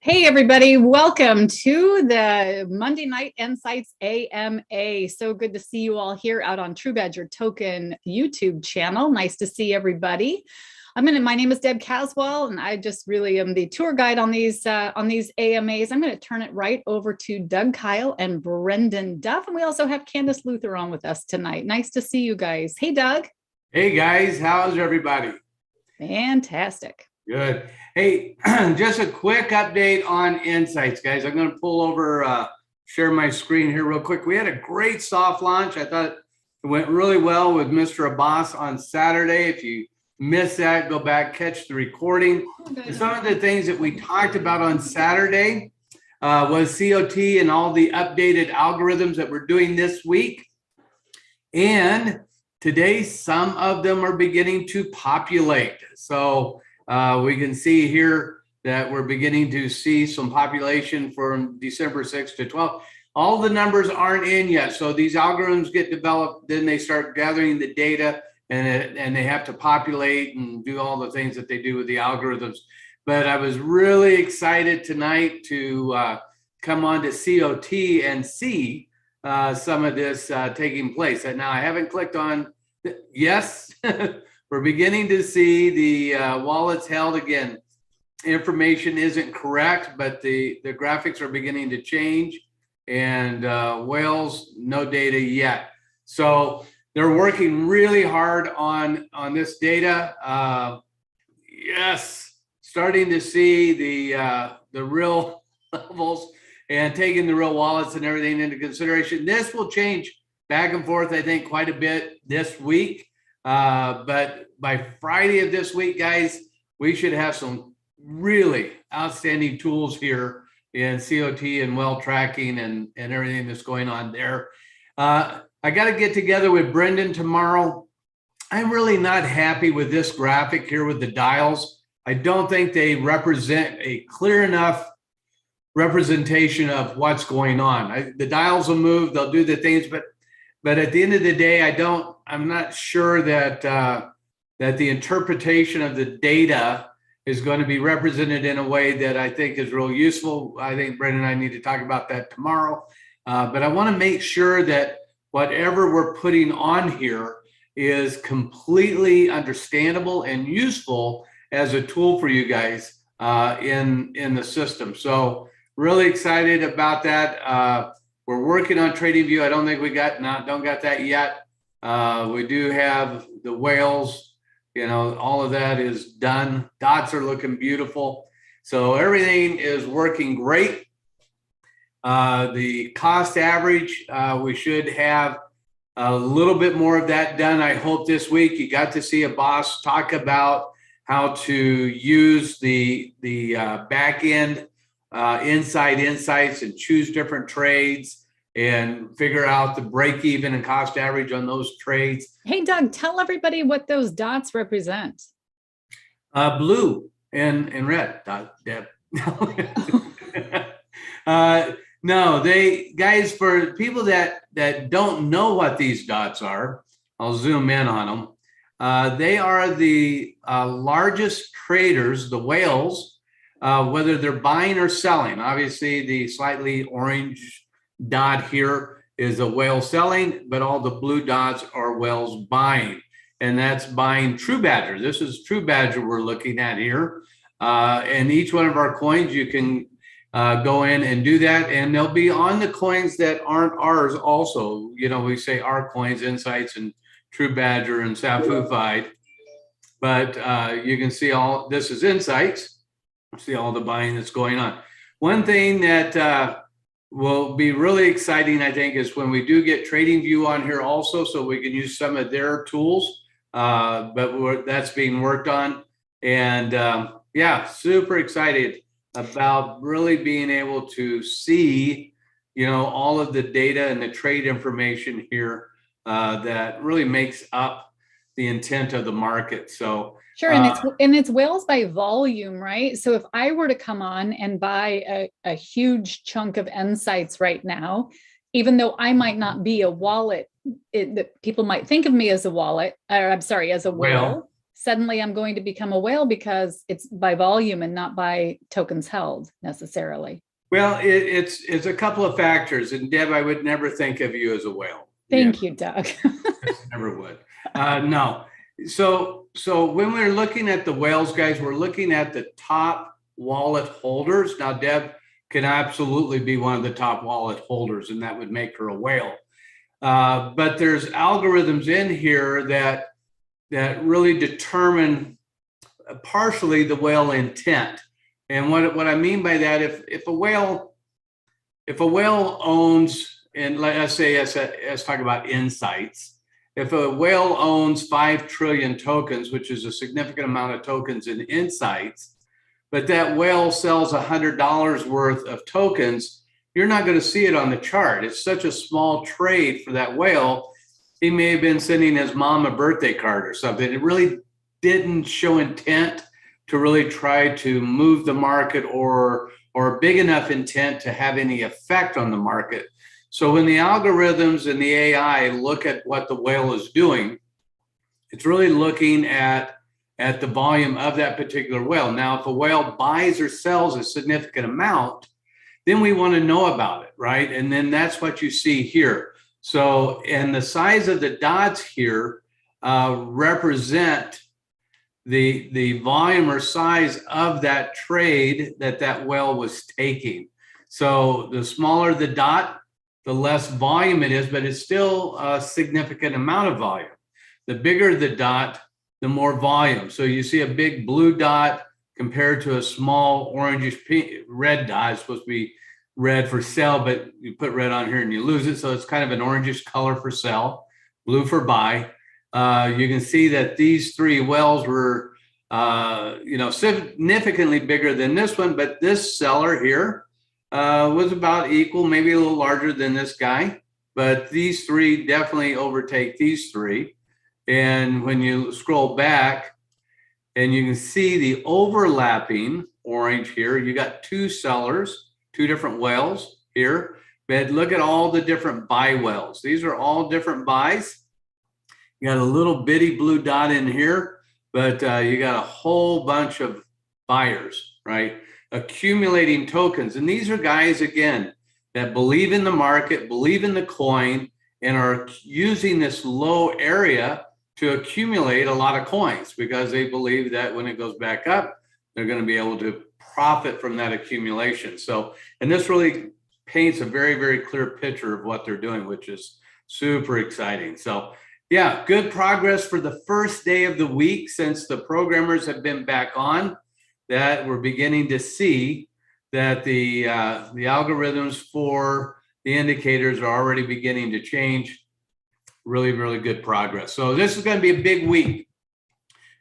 Hey, everybody. Welcome to the Monday Night nSights AMA. So good to see you all here out on True Badger Token YouTube channel. Nice to see everybody. My name is Deb Caswell, and I just really am the tour guide on these AMAs. I'm going to turn it right over to Doug Kyle and Brendan Duff. And we also have Candace Luther on with us tonight. Nice to see you guys. Hey, Doug. Hey, guys. How's everybody? Fantastic. Good. Hey, just a quick update on nSights, guys. I'm going to pull over, share my screen here real quick. We had a great soft launch. I thought it went really well with Mr. Abbas on Saturday. If you missed that, go back, catch the recording. And some of the things that we talked about on Saturday was COT and all the updated algorithms that we're doing this week. And today, some of them are beginning to populate. So we can see here that we're beginning to see some population from December 6th to 12th. All the numbers aren't in yet. So these algorithms get developed, then they start gathering the data and they have to populate and do all the things that they do with the algorithms. But I was really excited tonight to come on to COT and see some of this taking place. And now I haven't clicked on, yes, we're beginning to see the wallets held again. Information isn't correct, but the graphics are beginning to change, and whales, no data yet. So they're working really hard on this data. Yes, starting to see the real levels and taking the real wallets and everything into consideration. This will change back and forth, I think, quite a bit this week. But by Friday of this week, guys, we should have some really outstanding tools here in COT and well tracking and everything that's going on there. I got to get together with Brendan tomorrow. I'm really not happy with this graphic here with the dials. I don't think they represent a clear enough representation of what's going on. The dials will move, they'll do the things, but at the end of the day, I'm not sure that that the interpretation of the data is going to be represented in a way that I think is real useful. I think Brendan and I need to talk about that tomorrow. But I want to make sure that whatever we're putting on here is completely understandable and useful as a tool for you guys in the system. So really excited about that. We're working on TradingView. I don't think we don't got that yet. We do have the whales, all of that is done. Dots are looking beautiful. So everything is working great. The cost average, we should have a little bit more of that done, I hope, this week. You got to see Abbas talk about how to use the back end inside nSights and choose different trades and figure out the break even and cost average on those trades. Hey, Doug, tell everybody what those dots represent. Blue and red, Deb. No, guys, for people that don't know what these dots are, I'll zoom in on them. They are the largest traders, the whales, whether they're buying or selling. Obviously, the slightly orange dot here is a whale selling, but all the blue dots are whales buying, and that's buying True Badger. This is True Badger we're looking at here, and each one of our coins you can go in and do that, and they'll be on the coins that aren't ours also. We say our coins, nSights and True Badger and Safufied, but you can see all this is nSights. See all the buying that's going on. One thing that will be really exciting, I think, is when we do get TradingView on here also, so we can use some of their tools, but that's being worked on. And yeah, super excited about really being able to see, all of the data and the trade information here that really makes up the intent of the market. So sure, and it's whales by volume, right? So if I were to come on and buy a huge chunk of nSights right now, even though I might not be a wallet, people might think of me as a wallet, or I'm sorry, as a whale. suddenly I'm going to become a whale because it's by volume and not by tokens held necessarily? Well, it's a couple of factors. And Deb, I would never think of you as a whale. Thank you, Doug. Never would. No. So when we're looking at the whales, guys, we're looking at the top wallet holders. Now, Deb can absolutely be one of the top wallet holders, and that would make her a whale. But there's algorithms in here that really determine partially the whale intent. And what I mean by that, if a whale owns, and let's say let's talk about nSights. If a whale owns 5 trillion tokens, which is a significant amount of tokens in nSights, but that whale sells $100 worth of tokens, you're not going to see it on the chart. It's such a small trade for that whale. He may have been sending his mom a birthday card or something. It really didn't show intent to really try to move the market or big enough intent to have any effect on the market. So when the algorithms and the AI look at what the whale is doing, it's really looking at the volume of that particular whale. Now, if a whale buys or sells a significant amount, then we want to know about it, right? And then that's what you see here. So, and the size of the dots here represent the volume or size of that trade that whale was taking. So the smaller the dot, the less volume it is, but it's still a significant amount of volume. The bigger the dot, the more volume. So you see a big blue dot compared to a small orangish red dot. It's supposed to be red for sell, but you put red on here and you lose it. So it's kind of an orangish color for sell, blue for buy. You can see that these 3 whales were, significantly bigger than this one, but this seller here was about equal, maybe a little larger than this guy, but these 3 definitely overtake these 3. And when you scroll back and you can see the overlapping orange here, you got 2 sellers, 2 different whales here, but look at all the different buy whales. These are all different buys. You got a little bitty blue dot in here, but you got a whole bunch of buyers, right? Accumulating tokens. And these are guys, again, that believe in the market, believe in the coin, and are using this low area to accumulate a lot of coins because they believe that when it goes back up, they're going to be able to profit from that accumulation. So, and this really paints a very, very clear picture of what they're doing, which is super exciting. So, yeah, good progress for the first day of the week since the programmers have been back on, that we're beginning to see that the algorithms for the indicators are already beginning to change. Really, really good progress. So this is going to be a big week.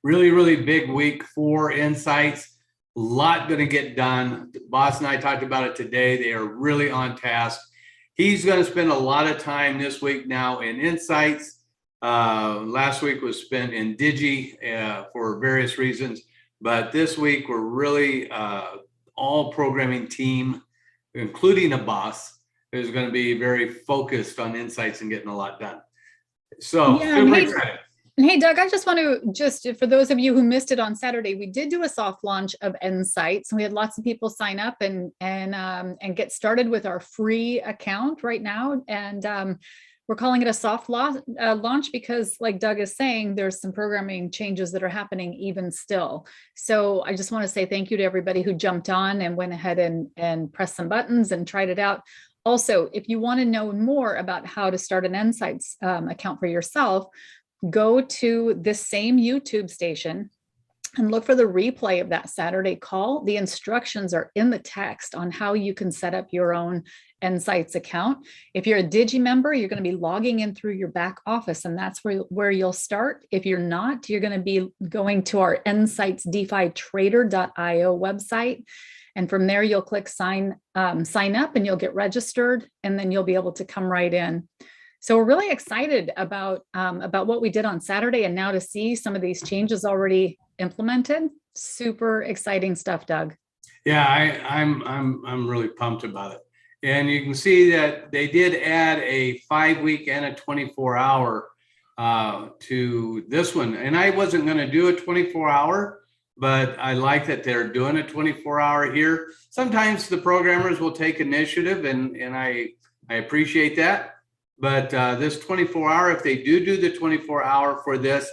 Really, really big week for nSights. A lot going to get done. The boss and I talked about it today. They are really on task. He's going to spend a lot of time this week now in nSights. Last week was spent in Digi for various reasons. But this week, we're really all programming team, including a boss, is going to be very focused on nSights and getting a lot done. So, yeah, super excited. Hey, Doug, I just want to for those of you who missed it on Saturday, we did do a soft launch of nSights. We had lots of people sign up and get started with our free account right now. And we're calling it a soft launch because, like Doug is saying, there's some programming changes that are happening even still. So I just want to say thank you to everybody who jumped on and went ahead and pressed some buttons and tried it out. Also, if you want to know more about how to start an nSights account for yourself, go to this same YouTube station and look for the replay of that Saturday call. The instructions are in the text on how you can set up your own nSights account. If you're a Digi member, you're going to be logging in through your back office, and that's where you'll start. If you're not, you're going to be going to our nSights DeFiTrader.io website. And from there, you'll click sign up and you'll get registered, and then you'll be able to come right in. So we're really excited about what we did on Saturday, and now to see some of these changes already implemented. Super exciting stuff, Doug. Yeah, I'm really pumped about it. And you can see that they did add a 5-week and a 24-hour to this one. And I wasn't going to do a 24-hour, but I like that they're doing a 24-hour here. Sometimes the programmers will take initiative, and I appreciate that. But this 24-hour, if they do the 24-hour for this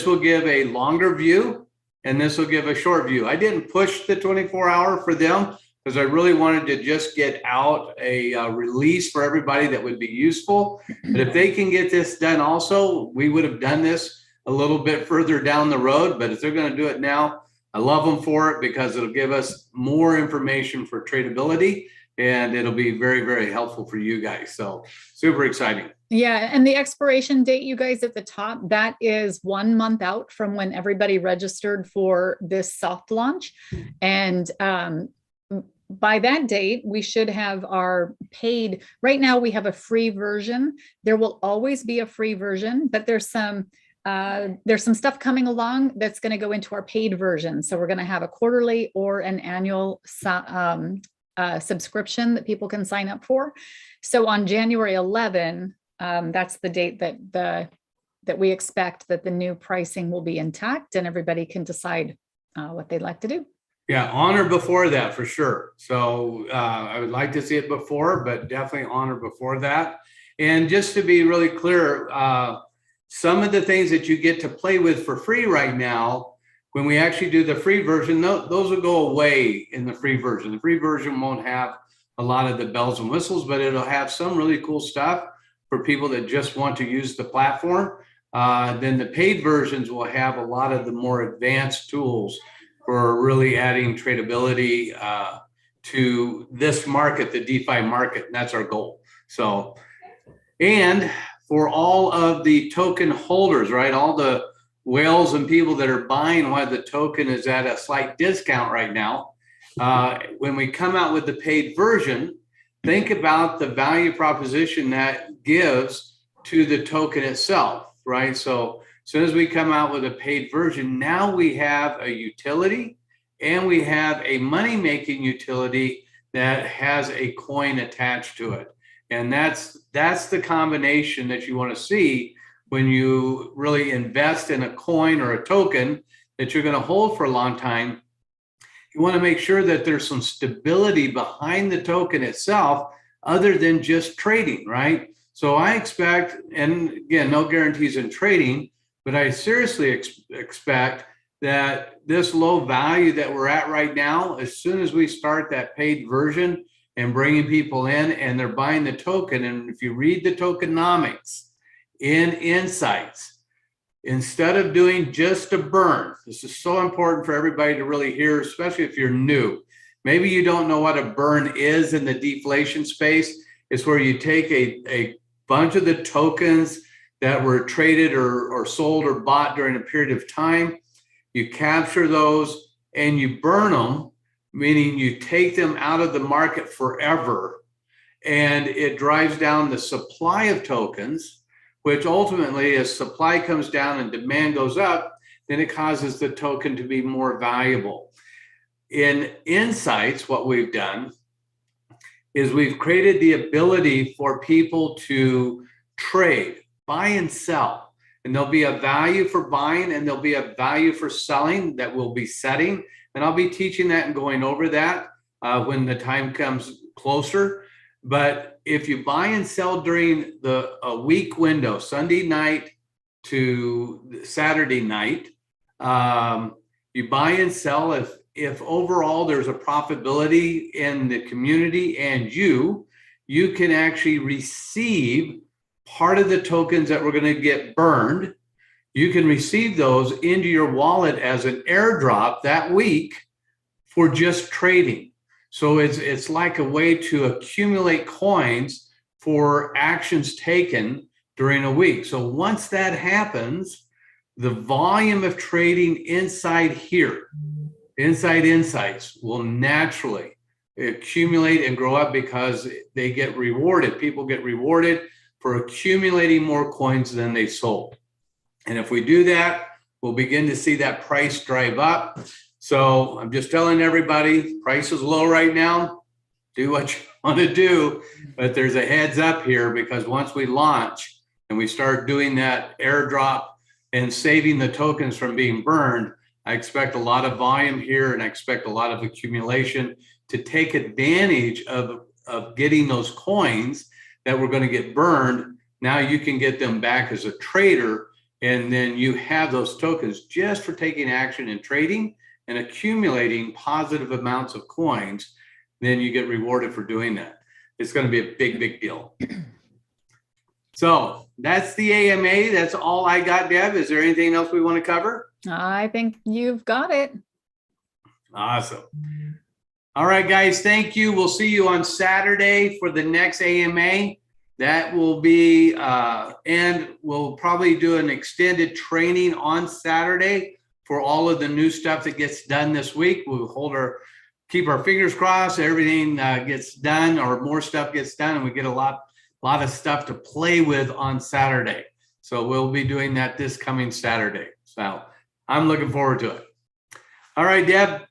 will give a longer view, and this will give a short view. I didn't push the 24-hour for them because I really wanted to just get out a release for everybody that would be useful. But if they can get this done also, we would have done this a little bit further down the road. But if they're going to do it now, I love them for it because it'll give us more information for tradability, and it'll be very, very helpful for you guys. So super exciting. Yeah. And the expiration date, you guys at the top, that is 1 month out from when everybody registered for this soft launch. And by that date, we should have our paid. Right now, we have a free version. There will always be a free version, but there's some stuff coming along that's going to go into our paid version. So we're going to have a quarterly or an annual subscription that people can sign up for. So on January 11, that's the date that we expect that the new pricing will be intact and everybody can decide what they'd like to do. Yeah, on or before that for sure. So I would like to see it before, but definitely on or before that. And just to be really clear, some of the things that you get to play with for free right now, when we actually do the free version, those will go away in the free version. The free version won't have a lot of the bells and whistles, but it'll have some really cool stuff for people that just want to use the platform. Then the paid versions will have a lot of the more advanced tools for really adding tradability to this market, the DeFi market, and that's our goal. So, and for all of the token holders, right, all the whales and people that are buying while the token is at a slight discount right now, when we come out with the paid version, think about the value proposition that gives to the token itself, right? So as soon as we come out with a paid version, now we have a utility and we have a money-making utility that has a coin attached to it. And that's the combination that you want to see when you really invest in a coin or a token that you're going to hold for a long time. You want to make sure that there's some stability behind the token itself other than just trading, right? So I expect, and again, no guarantees in trading, but I seriously expect that this low value that we're at right now, as soon as we start that paid version and bringing people in and they're buying the token, and if you read the tokenomics in nSights, instead of doing just a burn, this is so important for everybody to really hear, especially if you're new. Maybe you don't know what a burn is in the deflation space. It's where you take a bunch of the tokens that were traded or sold or bought during a period of time. You capture those and you burn them, meaning you take them out of the market forever. And it drives down the supply of tokens, which ultimately, as supply comes down and demand goes up, then it causes the token to be more valuable. In nSights, what we've done is we've created the ability for people to trade, buy and sell. And there'll be a value for buying and there'll be a value for selling that we'll be setting. And I'll be teaching that and going over that when the time comes closer. But if you buy and sell during a week window, Sunday night to Saturday night, you buy and sell. If overall there's a profitability in the community and you can actually receive part of the tokens that we're going to get burned. You can receive those into your wallet as an airdrop that week for just trading. So it's like a way to accumulate coins for actions taken during a week. So once that happens, the volume of trading inside here, inside nSights, will naturally accumulate and grow up because they get rewarded. People get rewarded for accumulating more coins than they sold. And if we do that, we'll begin to see that price drive up. So I'm just telling everybody, price is low right now. Do what you want to do, but there's a heads up here because once we launch, and we start doing that airdrop and saving the tokens from being burned, I expect a lot of volume here, and I expect a lot of accumulation to take advantage of getting those coins that were going to get burned. Now you can get them back as a trader, and then you have those tokens just for taking action and trading and accumulating positive amounts of coins. Then you get rewarded for doing that. It's going to be a big, big deal. So that's the AMA. That's all I got, Deb. Is there anything else we want to cover? I think you've got it. Awesome. All right, guys, thank you. We'll see you on Saturday for the next AMA. That will be, and we'll probably do an extended training on Saturday for all of the new stuff that gets done this week. We'll keep our fingers crossed, everything gets done, or more stuff gets done, and we get a lot of stuff to play with on Saturday. So we'll be doing that this coming Saturday. So I'm looking forward to it. All right, Deb,